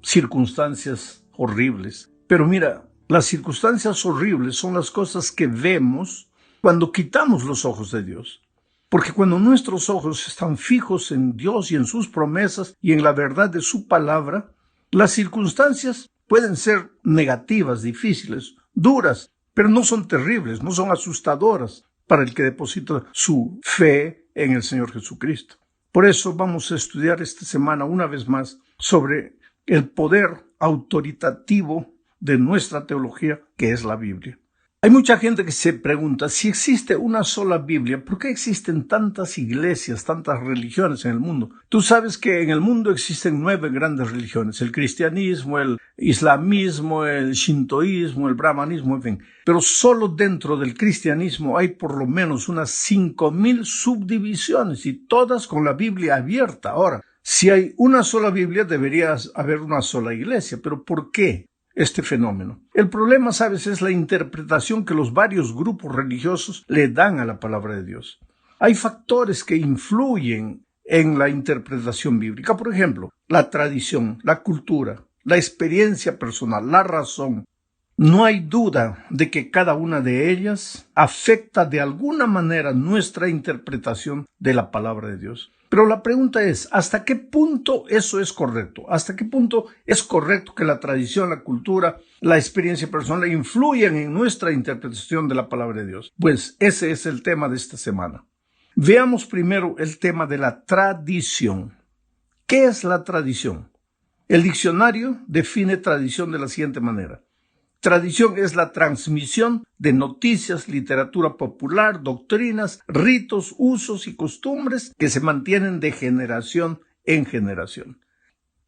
circunstancias horribles. Pero mira, las circunstancias horribles son las cosas que vemos cuando quitamos los ojos de Dios. Porque cuando nuestros ojos están fijos en Dios y en sus promesas y en la verdad de su palabra, las circunstancias pueden ser negativas, difíciles, duras, pero no son terribles, no son asustadoras para el que deposita su fe en el Señor Jesucristo. Por eso vamos a estudiar esta semana una vez más sobre el poder autoritativo de nuestra teología, que es la Biblia. Hay mucha gente que se pregunta, si existe una sola Biblia, ¿por qué existen tantas iglesias, tantas religiones en el mundo? Tú sabes que en el mundo existen 9 grandes religiones, el cristianismo, el islamismo, el shintoísmo, el brahmanismo, en fin. Pero solo dentro del cristianismo hay por lo menos unas 5,000 subdivisiones y todas con la Biblia abierta. Ahora, si hay una sola Biblia, debería haber una sola iglesia. ¿Pero por qué este fenómeno? El problema, sabes, es la interpretación que los varios grupos religiosos le dan a la palabra de Dios. Hay factores que influyen en la interpretación bíblica. Por ejemplo, la tradición, la cultura, la experiencia personal, la razón. No hay duda de que cada una de ellas afecta de alguna manera nuestra interpretación de la palabra de Dios. Pero la pregunta es, ¿hasta qué punto eso es correcto? ¿Hasta qué punto es correcto que la tradición, la cultura, la experiencia personal influyan en nuestra interpretación de la palabra de Dios? Pues ese es el tema de esta semana. Veamos primero el tema de la tradición. ¿Qué es la tradición? El diccionario define tradición de la siguiente manera. Tradición es la transmisión de noticias, literatura popular, doctrinas, ritos, usos y costumbres que se mantienen de generación en generación.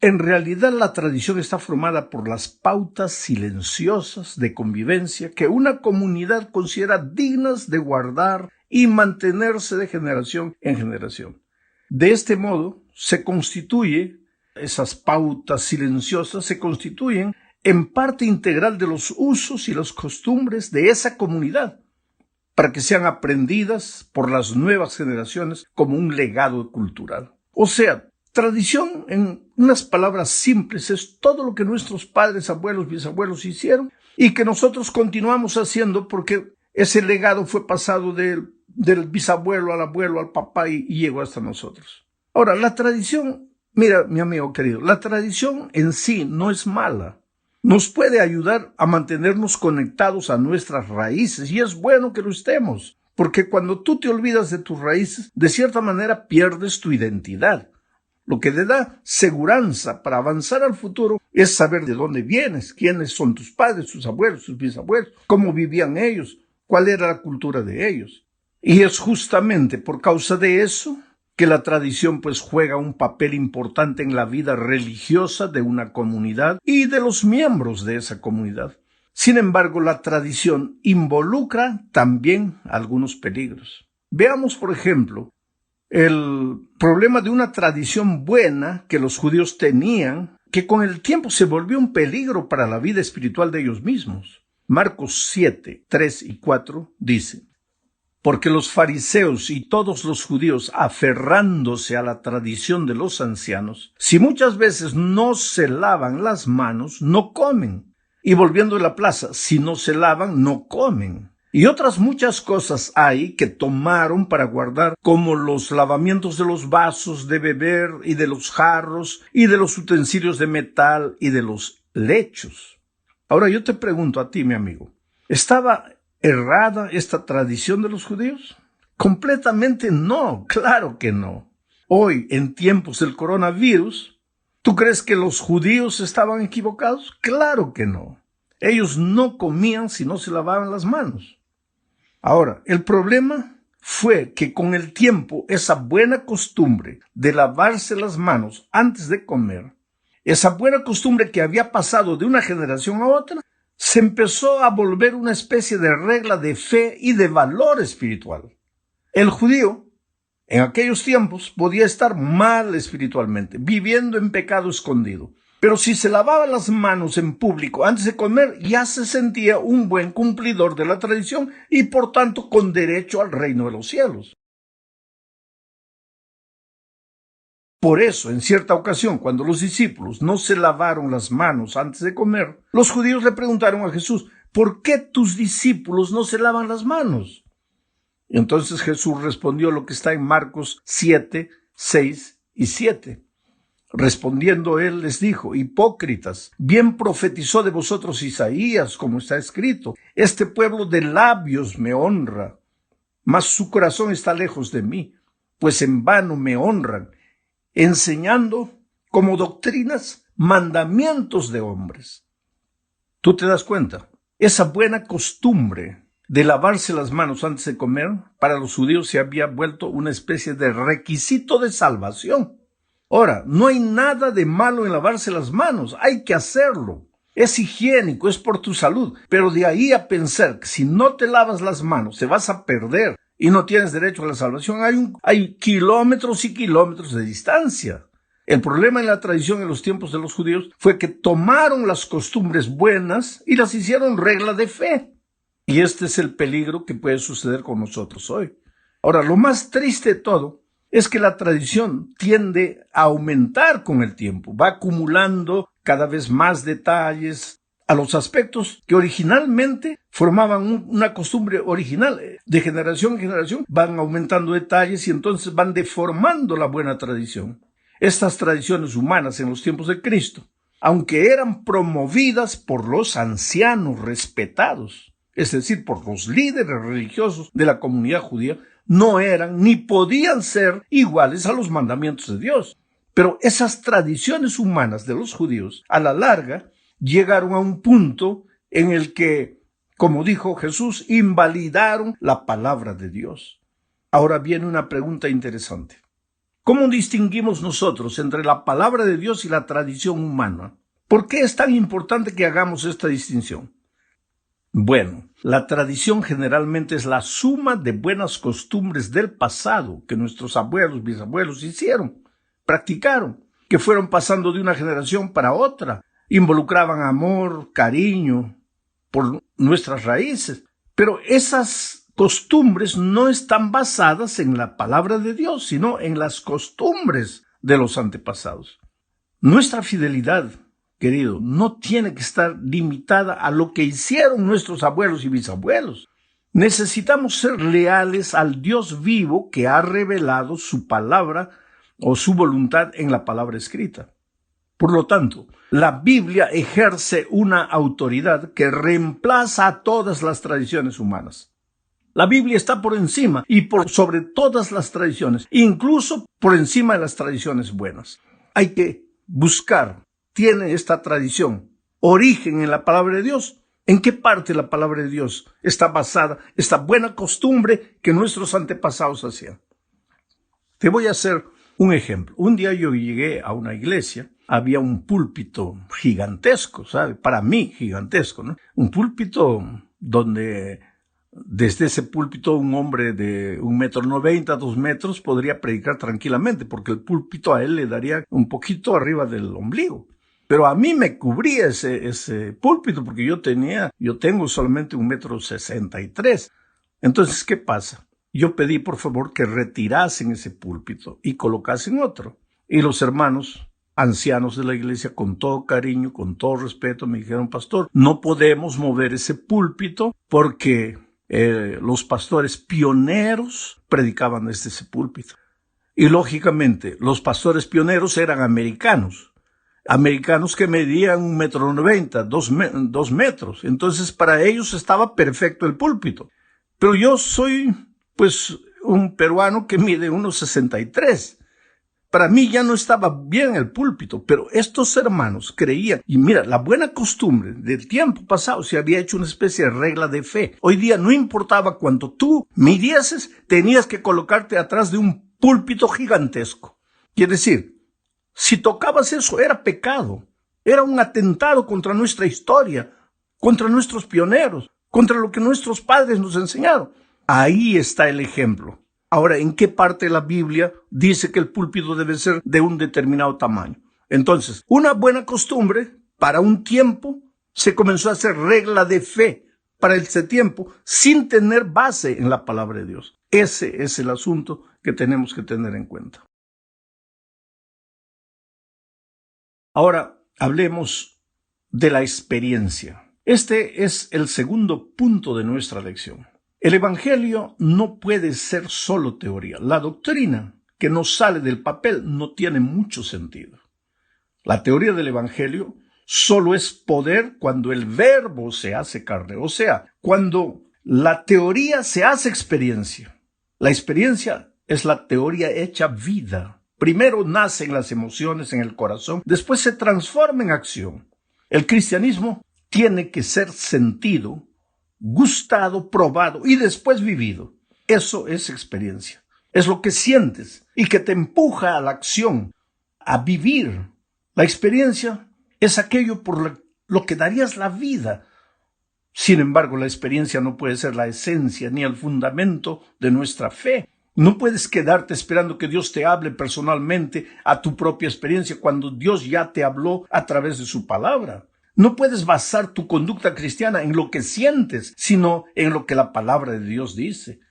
En realidad, la tradición está formada por las pautas silenciosas de convivencia que una comunidad considera dignas de guardar y mantenerse de generación en generación. De este modo, esas pautas silenciosas se constituyen en parte integral de los usos y las costumbres de esa comunidad, para que sean aprendidas por las nuevas generaciones como un legado cultural. O sea, tradición, en unas palabras simples, es todo lo que nuestros padres, abuelos, bisabuelos hicieron y que nosotros continuamos haciendo porque ese legado fue pasado del bisabuelo al abuelo, al papá y llegó hasta nosotros. Ahora, la tradición, mira, mi amigo querido, la tradición en sí no es mala. Nos puede ayudar a mantenernos conectados a nuestras raíces y es bueno que lo estemos, porque cuando tú te olvidas de tus raíces, de cierta manera pierdes tu identidad. Lo que te da seguranza para avanzar al futuro es saber de dónde vienes, quiénes son tus padres, tus abuelos, tus bisabuelos, cómo vivían ellos, cuál era la cultura de ellos. Y es justamente por causa de eso que la tradición pues juega un papel importante en la vida religiosa de una comunidad y de los miembros de esa comunidad. Sin embargo, la tradición involucra también algunos peligros. Veamos, por ejemplo, el problema de una tradición buena que los judíos tenían, que con el tiempo se volvió un peligro para la vida espiritual de ellos mismos. Marcos 7, 3 y 4 dice: porque los fariseos y todos los judíos, aferrándose a la tradición de los ancianos, si muchas veces no se lavan las manos, no comen. Y volviendo a la plaza, si no se lavan, no comen. Y otras muchas cosas hay que tomaron para guardar, como los lavamientos de los vasos de beber y de los jarros y de los utensilios de metal y de los lechos. Ahora yo te pregunto a ti, mi amigo, ¿estaba errada esta tradición de los judíos? Completamente no, claro que no. Hoy, en tiempos del coronavirus, ¿tú crees que los judíos estaban equivocados? Claro que no. Ellos no comían si no se lavaban las manos. Ahora, el problema fue que con el tiempo esa buena costumbre de lavarse las manos antes de comer, esa buena costumbre que había pasado de una generación a otra, se empezó a volver una especie de regla de fe y de valor espiritual. El judío, en aquellos tiempos, podía estar mal espiritualmente, viviendo en pecado escondido. Pero si se lavaba las manos en público antes de comer, ya se sentía un buen cumplidor de la tradición y, por tanto, con derecho al reino de los cielos. Por eso, en cierta ocasión, cuando los discípulos no se lavaron las manos antes de comer, los judíos le preguntaron a Jesús, ¿por qué tus discípulos no se lavan las manos? Y entonces Jesús respondió lo que está en Marcos 7, 6 y 7. Respondiendo él les dijo, hipócritas, bien profetizó de vosotros Isaías, como está escrito, este pueblo de labios me honra, mas su corazón está lejos de mí, pues en vano me honran, enseñando como doctrinas mandamientos de hombres. ¿Tú te das cuenta? Esa buena costumbre de lavarse las manos antes de comer, para los judíos se había vuelto una especie de requisito de salvación. Ahora, no hay nada de malo en lavarse las manos, hay que hacerlo. Es higiénico, es por tu salud, pero de ahí a pensar que si no te lavas las manos te vas a perder y no tienes derecho a la salvación, hay kilómetros y kilómetros de distancia. El problema en la tradición en los tiempos de los judíos fue que tomaron las costumbres buenas y las hicieron regla de fe. Y este es el peligro que puede suceder con nosotros hoy. Ahora, lo más triste de todo es que la tradición tiende a aumentar con el tiempo, va acumulando cada vez más detalles a los aspectos que originalmente formaban una costumbre original. De generación en generación van aumentando detalles y entonces van deformando la buena tradición. Estas tradiciones humanas en los tiempos de Cristo, aunque eran promovidas por los ancianos respetados, es decir, por los líderes religiosos de la comunidad judía, no eran ni podían ser iguales a los mandamientos de Dios. Pero esas tradiciones humanas de los judíos, a la larga, llegaron a un punto en el que, como dijo Jesús, invalidaron la palabra de Dios. Ahora viene una pregunta interesante. ¿Cómo distinguimos nosotros entre la palabra de Dios y la tradición humana? ¿Por qué es tan importante que hagamos esta distinción? Bueno, la tradición generalmente es la suma de buenas costumbres del pasado que nuestros abuelos, bisabuelos hicieron, practicaron, que fueron pasando de una generación para otra, involucraban amor, cariño por nuestras raíces, pero esas costumbres no están basadas en la palabra de Dios, sino en las costumbres de los antepasados. Nuestra fidelidad, querido, no tiene que estar limitada a lo que hicieron nuestros abuelos y bisabuelos. Necesitamos ser leales al Dios vivo que ha revelado su palabra o su voluntad en la palabra escrita. Por lo tanto, la Biblia ejerce una autoridad que reemplaza a todas las tradiciones humanas. La Biblia está por encima y por sobre todas las tradiciones, incluso por encima de las tradiciones buenas. Hay que buscar, ¿tiene esta tradición origen en la palabra de Dios? ¿En qué parte de la palabra de Dios está basada esta buena costumbre que nuestros antepasados hacían? Te voy a hacer un ejemplo. Un día yo llegué a una iglesia, había un púlpito gigantesco, ¿sabe? Para mí gigantesco, ¿no? Un púlpito donde desde ese púlpito un hombre de 1,90 m, 2 metros podría predicar tranquilamente, porque el púlpito a él le daría un poquito arriba del ombligo. Pero a mí me cubría ese púlpito porque yo tengo solamente 1,63 m. Entonces, ¿qué pasa? Yo pedí por favor que retirasen ese púlpito y colocasen otro. Y los hermanos ancianos de la iglesia, con todo cariño, con todo respeto, me dijeron, pastor, no podemos mover ese púlpito porque los pastores pioneros predicaban desde ese púlpito. Y lógicamente, los pastores pioneros eran americanos que medían 1,90 m, 2 metros. Entonces, para ellos estaba perfecto el púlpito. Pero yo soy, un peruano que mide 1,63 m. Para mí ya no estaba bien el púlpito, pero estos hermanos creían, y mira, la buena costumbre del tiempo pasado se había hecho una especie de regla de fe. Hoy día no importaba cuánto tú midieses, tenías que colocarte atrás de un púlpito gigantesco. Quiere decir, si tocabas eso era pecado, era un atentado contra nuestra historia, contra nuestros pioneros, contra lo que nuestros padres nos enseñaron. Ahí está el ejemplo. Ahora, ¿en qué parte de la Biblia dice que el púlpito debe ser de un determinado tamaño? Entonces, una buena costumbre para un tiempo se comenzó a hacer regla de fe para ese tiempo sin tener base en la palabra de Dios. Ese es el asunto que tenemos que tener en cuenta. Ahora hablemos de la experiencia. Este es el segundo punto de nuestra lección. El Evangelio no puede ser solo teoría. La doctrina que nos sale del papel no tiene mucho sentido. La teoría del Evangelio solo es poder cuando el verbo se hace carne, o sea, cuando la teoría se hace experiencia. La experiencia es la teoría hecha vida. Primero nacen las emociones en el corazón, después se transforma en acción. El cristianismo tiene que ser sentido, gustado, probado y después vivido. Eso es experiencia. Es lo que sientes y que te empuja a la acción, a vivir. La experiencia es aquello por lo que darías la vida. Sin embargo, la experiencia no puede ser la esencia ni el fundamento de nuestra fe. No puedes quedarte esperando que Dios te hable personalmente a tu propia experiencia cuando Dios ya te habló a través de su palabra. No puedes basar tu conducta cristiana en lo que sientes, sino en lo que la palabra de Dios dice.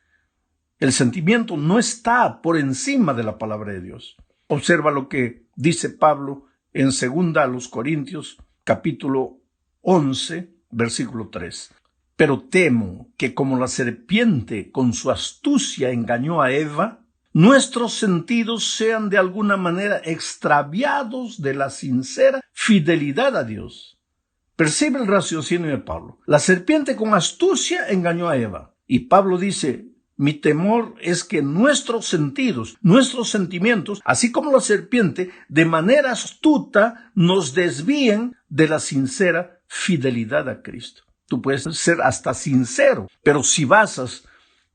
El sentimiento no está por encima de la palabra de Dios. Observa lo que dice Pablo en 2 Corintios, capítulo 11, versículo 3. Pero temo que como la serpiente con su astucia engañó a Eva, nuestros sentidos sean de alguna manera extraviados de la sincera fidelidad a Dios. Percibe el raciocinio de Pablo. La serpiente con astucia engañó a Eva. Y Pablo dice, mi temor es que nuestros sentidos, nuestros sentimientos, así como la serpiente, de manera astuta nos desvíen de la sincera fidelidad a Cristo. Tú puedes ser hasta sincero, pero si basas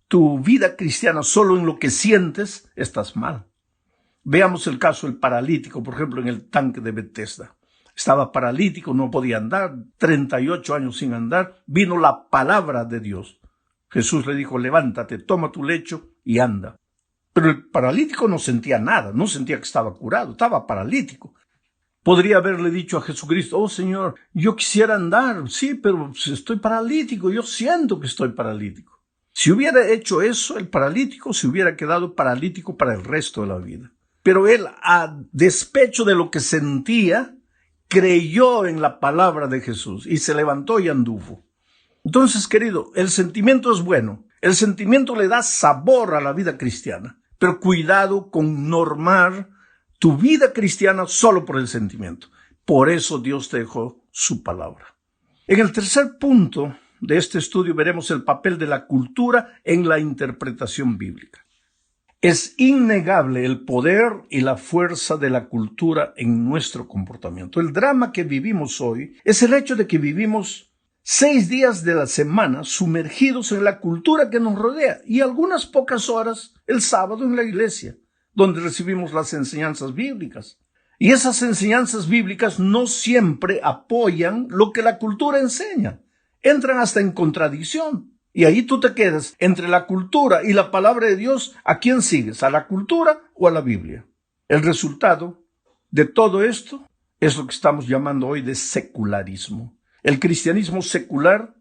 tu vida cristiana solo en lo que sientes, estás mal. Veamos el caso del paralítico, por ejemplo, en el tanque de Bethesda. Estaba paralítico, no podía andar, 38 años sin andar. Vino la palabra de Dios. Jesús le dijo, levántate, toma tu lecho y anda. Pero el paralítico no sentía nada, no sentía que estaba curado, estaba paralítico. Podría haberle dicho a Jesucristo, oh Señor, yo quisiera andar, sí, pero estoy paralítico, yo siento que estoy paralítico. Si hubiera hecho eso, el paralítico se hubiera quedado paralítico para el resto de la vida. Pero él, a despecho de lo que sentía, creyó en la palabra de Jesús y se levantó y anduvo. Entonces, querido, el sentimiento es bueno. El sentimiento le da sabor a la vida cristiana. Pero cuidado con normar tu vida cristiana solo por el sentimiento. Por eso Dios te dejó su palabra. En el tercer punto de este estudio veremos el papel de la cultura en la interpretación bíblica. Es innegable el poder y la fuerza de la cultura en nuestro comportamiento. El drama que vivimos hoy es el hecho de que vivimos 6 días de la semana sumergidos en la cultura que nos rodea y algunas pocas horas el sábado en la iglesia, donde recibimos las enseñanzas bíblicas. Y esas enseñanzas bíblicas no siempre apoyan lo que la cultura enseña. Entran hasta en contradicción. Y ahí tú te quedas entre la cultura y la palabra de Dios. ¿A quién sigues? ¿A la cultura o a la Biblia? El resultado de todo esto es lo que estamos llamando hoy de secularismo. El cristianismo secular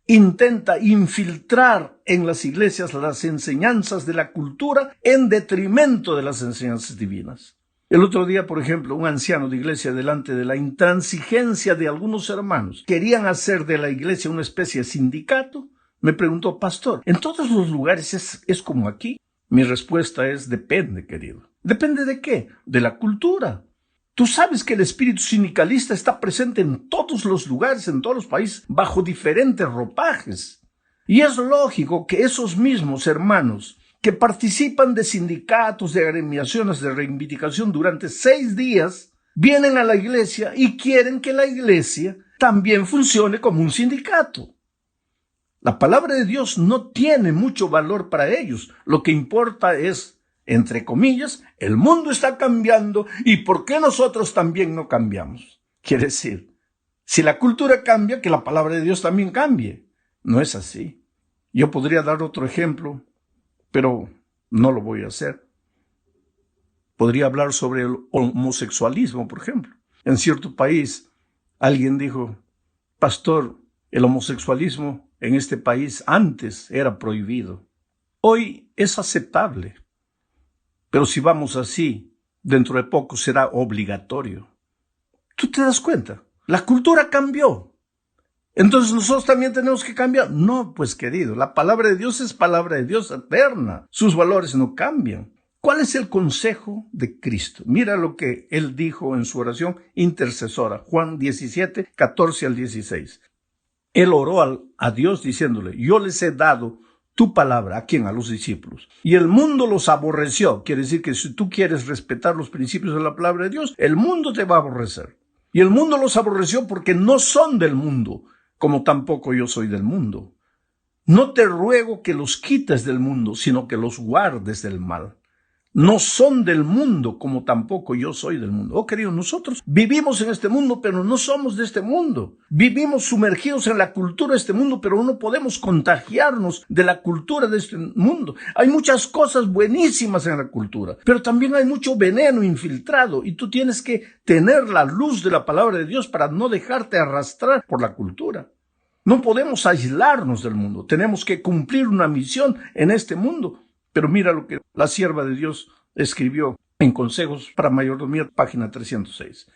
intenta infiltrar en las iglesias las enseñanzas de la cultura en detrimento de las enseñanzas divinas. El otro día, por ejemplo, un anciano de iglesia, delante de la intransigencia de algunos hermanos, querían hacer de la iglesia una especie de sindicato. Me preguntó, pastor, ¿en todos los lugares es como aquí? Mi respuesta es, depende, querido. ¿Depende de qué? De la cultura. Tú sabes que el espíritu sindicalista está presente en todos los lugares, en todos los países, bajo diferentes ropajes. Y es lógico que esos mismos hermanos que participan de sindicatos, de agremiaciones de reivindicación durante 6 días, vienen a la iglesia y quieren que la iglesia también funcione como un sindicato. La palabra de Dios no tiene mucho valor para ellos. Lo que importa es, entre comillas, el mundo está cambiando y ¿por qué nosotros también no cambiamos? Quiere decir, si la cultura cambia, que la palabra de Dios también cambie. No es así. Yo podría dar otro ejemplo, pero no lo voy a hacer. Podría hablar sobre el homosexualismo, por ejemplo. En cierto país, alguien dijo, pastor, el homosexualismo en este país antes era prohibido. Hoy es aceptable. Pero si vamos así, dentro de poco será obligatorio. ¿Tú te das cuenta? La cultura cambió. Entonces nosotros también tenemos que cambiar. No, pues querido, la palabra de Dios es palabra de Dios eterna. Sus valores no cambian. ¿Cuál es el consejo de Cristo? Mira lo que Él dijo en su oración intercesora, Juan 17, 14 al 16. Él oró a Dios diciéndole, yo les he dado tu palabra. ¿A quién? A los discípulos. Y el mundo los aborreció. Quiere decir que si tú quieres respetar los principios de la palabra de Dios, el mundo te va a aborrecer. Y el mundo los aborreció porque no son del mundo, como tampoco yo soy del mundo. No te ruego que los quites del mundo, sino que los guardes del mal. No son del mundo, como tampoco yo soy del mundo. Oh, querido, nosotros vivimos en este mundo, pero no somos de este mundo. Vivimos sumergidos en la cultura de este mundo, pero no podemos contagiarnos de la cultura de este mundo. Hay muchas cosas buenísimas en la cultura, pero también hay mucho veneno infiltrado, y tú tienes que tener la luz de la palabra de Dios para no dejarte arrastrar por la cultura. No podemos aislarnos del mundo. Tenemos que cumplir una misión en este mundo. Pero mira lo que la sierva de Dios escribió en Consejos para Mayordomía, página 306.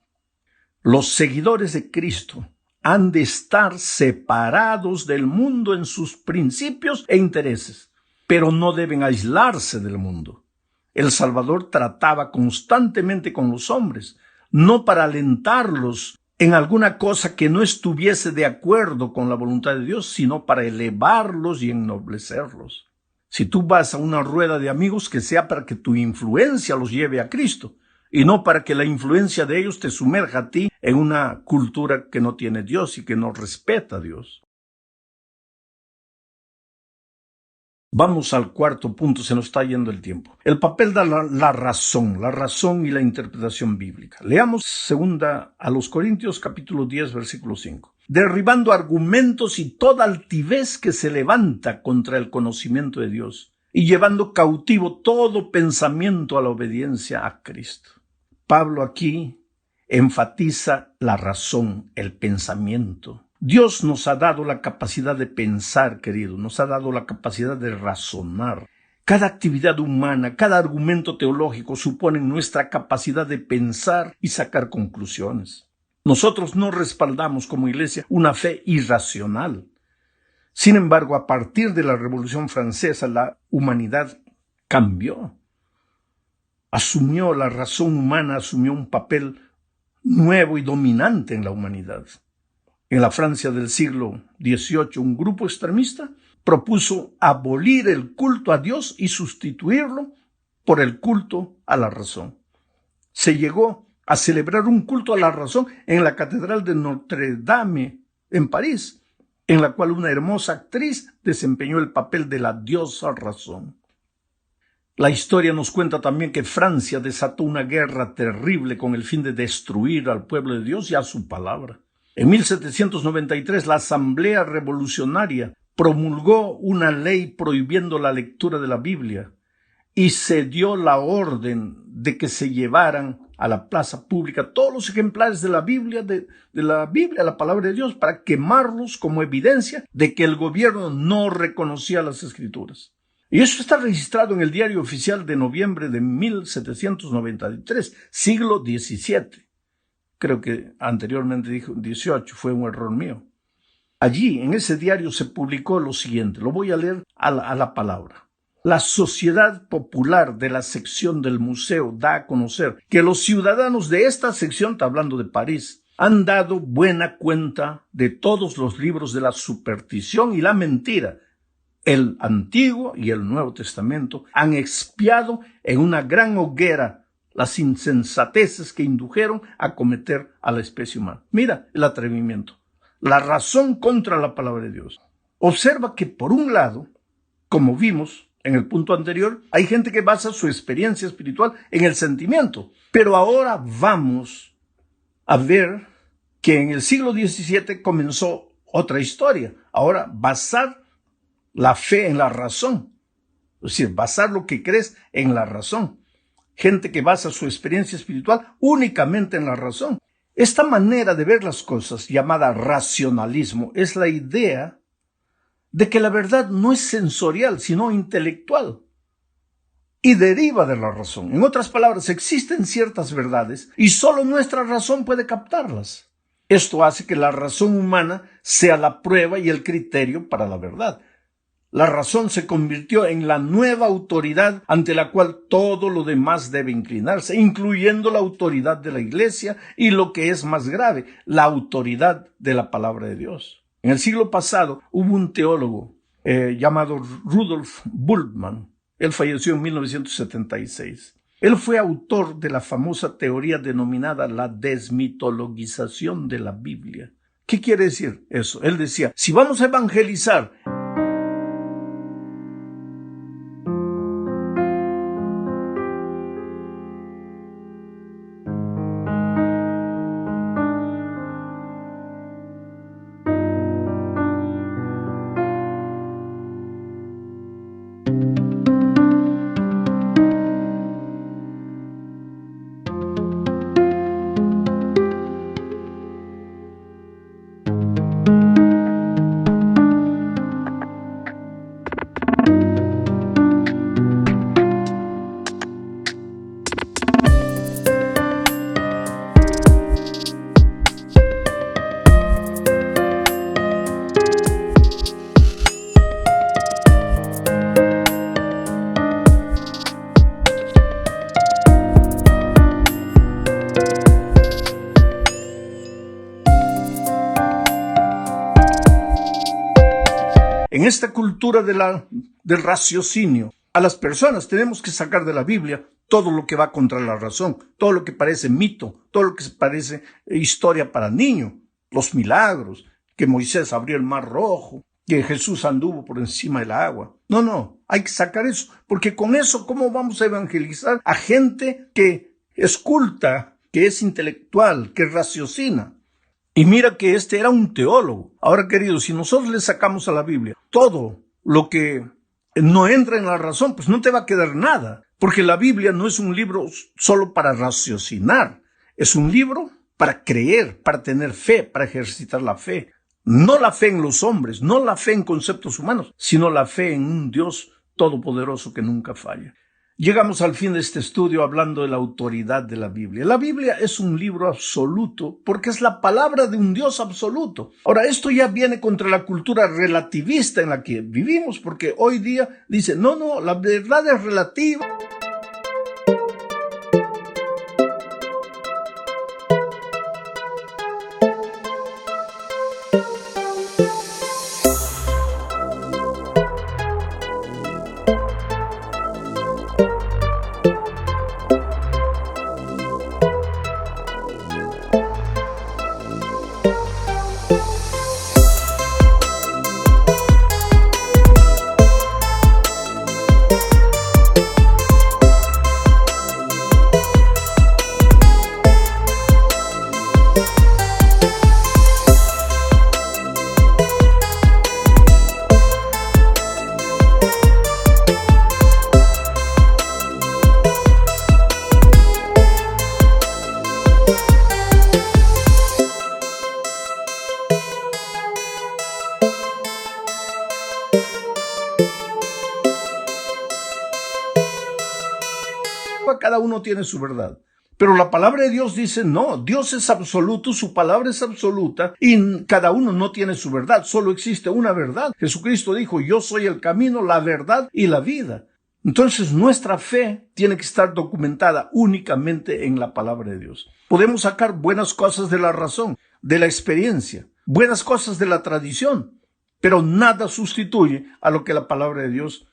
Los seguidores de Cristo han de estar separados del mundo en sus principios e intereses, pero no deben aislarse del mundo. El Salvador trataba constantemente con los hombres, no para alentarlos en alguna cosa que no estuviese de acuerdo con la voluntad de Dios, sino para elevarlos y ennoblecerlos. Si tú vas a una rueda de amigos, que sea para que tu influencia los lleve a Cristo y no para que la influencia de ellos te sumerja a ti en una cultura que no tiene Dios y que no respeta a Dios. Vamos al cuarto punto, se nos está yendo el tiempo. El papel de la razón y la interpretación bíblica. Leamos 2 Corintios capítulo 10, versículo 5. Derribando argumentos y toda altivez que se levanta contra el conocimiento de Dios y llevando cautivo todo pensamiento a la obediencia a Cristo. Pablo aquí enfatiza la razón, el pensamiento. Dios nos ha dado la capacidad de pensar, querido, nos ha dado la capacidad de razonar. Cada actividad humana, cada argumento teológico supone nuestra capacidad de pensar y sacar conclusiones. Nosotros no respaldamos como iglesia una fe irracional. Sin embargo, a partir de la Revolución Francesa, la humanidad cambió. La razón humana asumió un papel nuevo y dominante en la humanidad. En la Francia del siglo XVIII, un grupo extremista propuso abolir el culto a Dios y sustituirlo por el culto a la razón. Se llegó a celebrar un culto a la razón en la Catedral de Notre Dame, en París, en la cual una hermosa actriz desempeñó el papel de la diosa razón. La historia nos cuenta también que Francia desató una guerra terrible con el fin de destruir al pueblo de Dios y a su palabra. En 1793, la Asamblea Revolucionaria promulgó una ley prohibiendo la lectura de la Biblia y se dio la orden de que se llevaran a la plaza pública todos los ejemplares de la Biblia, la palabra de Dios, para quemarlos como evidencia de que el gobierno no reconocía las Escrituras. Y eso está registrado en el Diario Oficial de noviembre de 1793, siglo XVII. Creo que anteriormente dijo 18, fue un error mío. Allí, en ese diario, se publicó lo siguiente, lo voy a leer a la palabra. La Sociedad Popular de la sección del museo da a conocer que los ciudadanos de esta sección, está hablando de París, han dado buena cuenta de todos los libros de la superstición y la mentira. El Antiguo y el Nuevo Testamento han expiado en una gran hoguera las insensateces que indujeron a cometer a la especie humana. Mira el atrevimiento, la razón contra la palabra de Dios. Observa que por un lado, como vimos en el punto anterior, hay gente que basa su experiencia espiritual en el sentimiento. Pero ahora vamos a ver que en el siglo XVII comenzó otra historia. Ahora, basar la fe en la razón. Es decir, basar lo que crees en la razón. Gente que basa su experiencia espiritual únicamente en la razón. Esta manera de ver las cosas, llamada racionalismo, es la idea de que la verdad no es sensorial, sino intelectual. y deriva de la razón. En otras palabras, existen ciertas verdades y solo nuestra razón puede captarlas. Esto hace que la razón humana sea la prueba y el criterio para la verdad. La razón se convirtió en la nueva autoridad ante la cual todo lo demás debe inclinarse, incluyendo la autoridad de la Iglesia y, lo que es más grave, la autoridad de la palabra de Dios. En el siglo pasado hubo un teólogo llamado Rudolf Bultmann. Él falleció en 1976. Él fue autor de la famosa teoría denominada la desmitologización de la Biblia. ¿Qué quiere decir eso? Él decía, si vamos a evangelizar, en esta cultura del raciocinio, a las personas tenemos que sacar de la Biblia todo lo que va contra la razón, todo lo que parece mito, todo lo que parece historia para niños, los milagros, que Moisés abrió el mar rojo, que Jesús anduvo por encima del agua. No, hay que sacar eso, porque con eso, ¿cómo vamos a evangelizar a gente que es culta, que es intelectual, que raciocina? Y mira que este era un teólogo. Ahora, queridos, si nosotros le sacamos a la Biblia todo lo que no entra en la razón, pues no te va a quedar nada. Porque la Biblia no es un libro solo para raciocinar. Es un libro para creer, para tener fe, para ejercitar la fe. No la fe en los hombres, no la fe en conceptos humanos, sino la fe en un Dios todopoderoso que nunca falla. Llegamos al fin de este estudio hablando de la autoridad de la Biblia. La Biblia es un libro absoluto porque es la palabra de un Dios absoluto. Ahora, esto ya viene contra la cultura relativista en la que vivimos, porque hoy día dice, no, la verdad es relativa. Cada uno tiene su verdad. Pero la palabra de Dios dice, no, Dios es absoluto, su palabra es absoluta y cada uno no tiene su verdad, solo existe una verdad. Jesucristo dijo, yo soy el camino, la verdad y la vida. Entonces nuestra fe tiene que estar documentada únicamente en la palabra de Dios. Podemos sacar buenas cosas de la razón, de la experiencia, buenas cosas de la tradición, pero nada sustituye a lo que la palabra de Dios